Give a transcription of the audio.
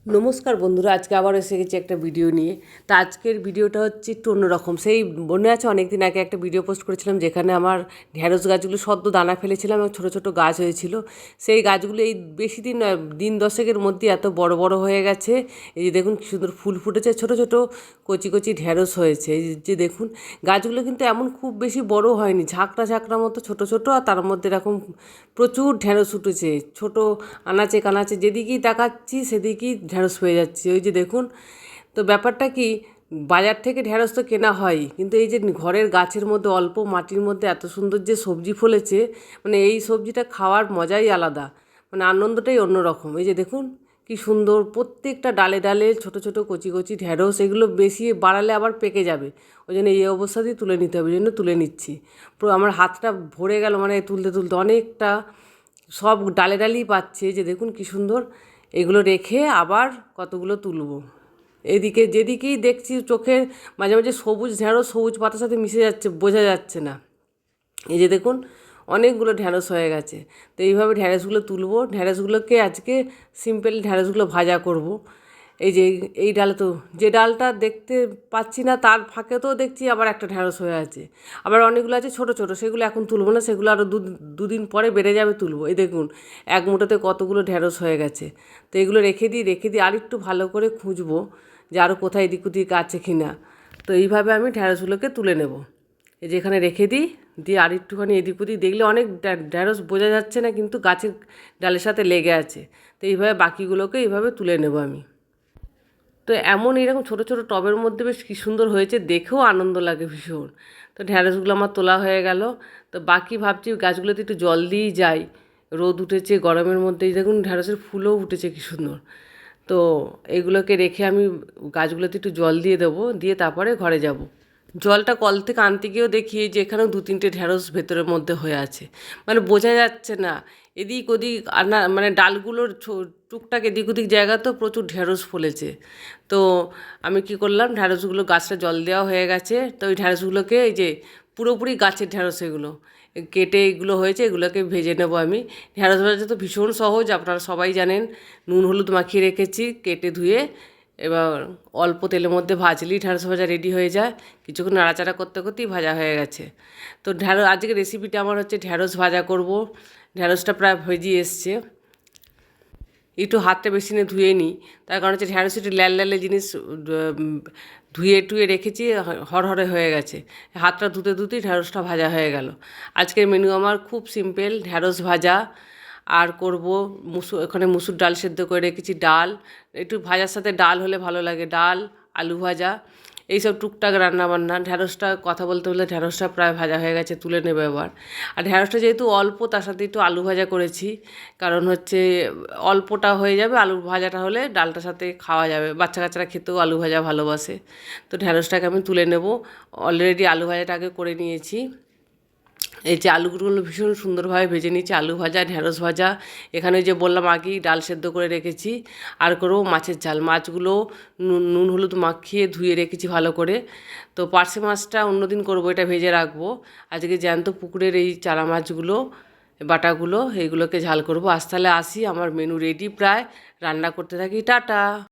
নমস্কার বন্ধুরা, আজকে আবার এসে গেছি একটা ভিডিও নিয়ে। তা আজকের ভিডিওটা হচ্ছে একটু অন্যরকম। সেই মনে আছে অনেক দিন আগে একটা ভিডিও পোস্ট করেছিলাম যেখানে আমার ঢ্যাঁড়স গাছগুলো সদ্য দানা ফেলেছিলাম এবং ছোটো ছোটো গাছ হয়েছিল। সেই গাছগুলো এই বেশি দিন নয়, দিন দশেকের মধ্যে এত বড় বড় হয়ে গেছে। এই যে দেখুন কী সুন্দর ফুল ফুটেছে, ছোটো ছোটো কচি কচি ঢ্যাঁড়স হয়েছে। এই যে দেখুন গাছগুলো কিন্তু এমন খুব বেশি বড় হয়নি, ঝাঁকড়া ঝাঁকড়া মতো ছোটো ছোটো, আর তার মধ্যে এরকম প্রচুর ঢ্যাঁড়স উঠেছে। ছোটো আনাচে কানাচে যেদিকেই তাকাচ্ছি সেদিকেই ঢ্যাঁড়স হয়ে যাচ্ছে। ওই যে দেখুন, তো ব্যাপারটা কি, বাজার থেকে ঢ্যাঁড়স তো কেনা হয়, কিন্তু এই যে ঘরের গাছের মধ্যে অল্প মাটির মধ্যে এত সুন্দর যে সবজি ফলেছে, মানে এই সবজিটা খাওয়ার মজাই আলাদা, মানে আনন্দটাই অন্যরকম। এই যে দেখুন কি সুন্দর, প্রত্যেকটা ডালে ডালে ছোটো ছোটো কচি কচি ঢ্যাঁড়স। এগুলো বেশি বাড়ালে আবার পেকে যাবে, ওই জন্য এই অবস্থাতেই তুলে নিতে হবে, ওই জন্য তুলে নিচ্ছি। পুরো আমার হাতটা ভরে গেল, মানে তুলতে তুলতে অনেকটা সব ডালে ডালেই পাচ্ছে। যে দেখুন কি সুন্দর, এগুলো রেখে আবার কতগুলো তুলবো। এদিকে যেদিকেই দেখছি চোখের মাঝে মাঝে সবুজ ঢ্যাঁড়স সবুজ পাতার সাথে মিশে যাচ্ছে, বোঝা যাচ্ছে না। এই যে দেখুন অনেকগুলো ঢ্যাঁড়স হয়ে গেছে। তো এইভাবে ঢ্যাঁড়সগুলো তুলবো। ঢ্যাঁড়সগুলোকে আজকে সিম্পল ঢ্যাঁড়সগুলো ভাজা করব। এই যে এই ডালে তো যে ডালটা দেখতে পাচ্ছি না তার ফাঁকেতেও দেখছি আবার একটা ঢ্যাঁড়স হয়ে আছে, আবার অনেকগুলো আছে ছোটো ছোটো, সেগুলো এখন তুলবো না, সেগুলো আরও দুদিন পরে বেড়ে যাবে, তুলবো। এই দেখুন এক মুঠোতে কতগুলো ঢ্যাঁড়স হয়ে গেছে। তো এগুলো রেখে দিই আর একটু ভালো করে খুঁজবো যে আরও কোথায় এদিক ওদিক আছে কি না। তো এইভাবে আমি ঢ্যাঁড়সগুলোকে তুলে নেব। এই যেখানে রেখে দিই, দিয়ে আর একটুখানি এদিক ওদিক দেখলে অনেক ঢ্যাঁড়স বোঝা যাচ্ছে না, কিন্তু গাছের ডালের সাথে লেগে আছে। তো এইভাবে বাকিগুলোকে এইভাবে তুলে নেব আমি। তো এমন এরকম ছোটো ছোটো টবের মধ্যে বেশ কী সুন্দর হয়েছে, দেখেও আনন্দ লাগে ভীষণ। তো ঢ্যাঁড়সগুলো আমার তোলা হয়ে গেল। তো বাকি ভাবছি গাছগুলোতে একটু জল দিয়েই যাই, রোদ উঠেছে গরমের মধ্যেই, দেখুন ঢ্যাঁড়সের ফুলও উঠেছে কী সুন্দর। তো এগুলোকে রেখে আমি গাছগুলোতে একটু জল দিয়ে দেবো, দিয়ে তারপরে ঘরে যাব। জলটা কল থেকে আনতে গিয়েও দেখি যে এখানেও দু তিনটে ঢ্যাঁড়স ভেতরের মধ্যে হয়ে আছে, মানে বোঝা যাচ্ছে না। এদিক ওদিক আনা, মানে ডালগুলোর টুকটাক এদিক ওদিক জায়গা তো প্রচুর ঢ্যাঁড়স ফলেছে। তো আমি কি করলাম, ঢ্যাঁড়সগুলো গাছটা জল দেওয়া হয়ে গেছে, তো ওই ঢ্যাঁড়সগুলোকে এই যে পুরোপুরি গাছের ঢ্যাঁড়স এগুলো কেটে এগুলো হয়েছে, এগুলোকে ভেজে নেব আমি। ঢ্যাঁড়স ভাজা তো ভীষণ সহজ, আপনারা সবাই জানেন। নুন হলুদ মাখিয়ে রেখেছি, কেটে ধুয়ে এবার অল্প তেলের মধ্যে ভাজলেই ঢ্যাঁড়স ভাজা রেডি হয়ে যায়। কিছুক্ষণ নাড়াচাড়া করতে করতেই ভাজা হয়ে গেছে। তো আজকে রেসিপিটা আমার হচ্ছে ঢ্যাঁড়স ভাজা করব। ঢ্যাঁড়সটা প্রায় ভেজে এসছে, একটু হাতটা বেশি নিয়ে ধুয়ে নিই, তার কারণ হচ্ছে ঢ্যাঁড়স একটু ল্যাল ল্যালে জিনিস, ধুয়ে টুয়ে রেখেছি, হরহরে হয়ে গেছে। হাতটা ধুতে ধুতেই ঢ্যাঁড়সটা ভাজা হয়ে গেল। আজকের মেনু আমার খুব সিম্পল, ঢ্যাঁড়স ভাজা। আর করব ওখানে মুসুর ডাল সেদ্ধ করে রেখেছি, ডাল একটু ভাজার সাথে ডাল হলে ভালো লাগে, ডাল আলু ভাজা এইসব টুকটাক রান্নাবান্না। ঢ্যাঁড়সটা কথা বলতে বলতে ঢ্যাঁড়সটা প্রায় ভাজা হয়ে গেছে, তুলে নেবে এবার। আর ঢ্যাঁড়সটা যেহেতু অল্প, তার সাথে একটু আলু ভাজা করেছি, কারণ হচ্ছে অল্পটা হয়ে যাবে, আলু ভাজাটা হলে ডালটার সাথে খাওয়া যাবে, বাচ্চা কাচ্চারা খেতেও আলু ভাজা ভালোবাসে। তো ঢ্যাঁড়সটাকে আমি তুলে নেব। অলরেডি আলু ভাজাটা আগে করে নিয়েছি। এই যে আলুগুলো ভীষণ সুন্দরভাবে ভেজে নিয়েছি, আলু ভাজা ঢ্যাঁড়স ভাজা। এখানে যে বললাম আগেই ডাল সেদ্ধ করে রেখেছি। আর করবো মাছের ঝাল, মাছগুলো নুন হলুদ মাখিয়ে ধুয়ে রেখেছি ভালো করে। তো পার্শে মাছটা অন্যদিন করবো, এটা ভেজে রাখবো। আজকে জ্যান্ত পুকুরের এই চারা মাছগুলো, বাটাগুলো, এইগুলোকে ঝাল করবো। আজ তাহলে আসি, আমার মেনু রেডি প্রায়, রান্না করতে থাকি। টাটা।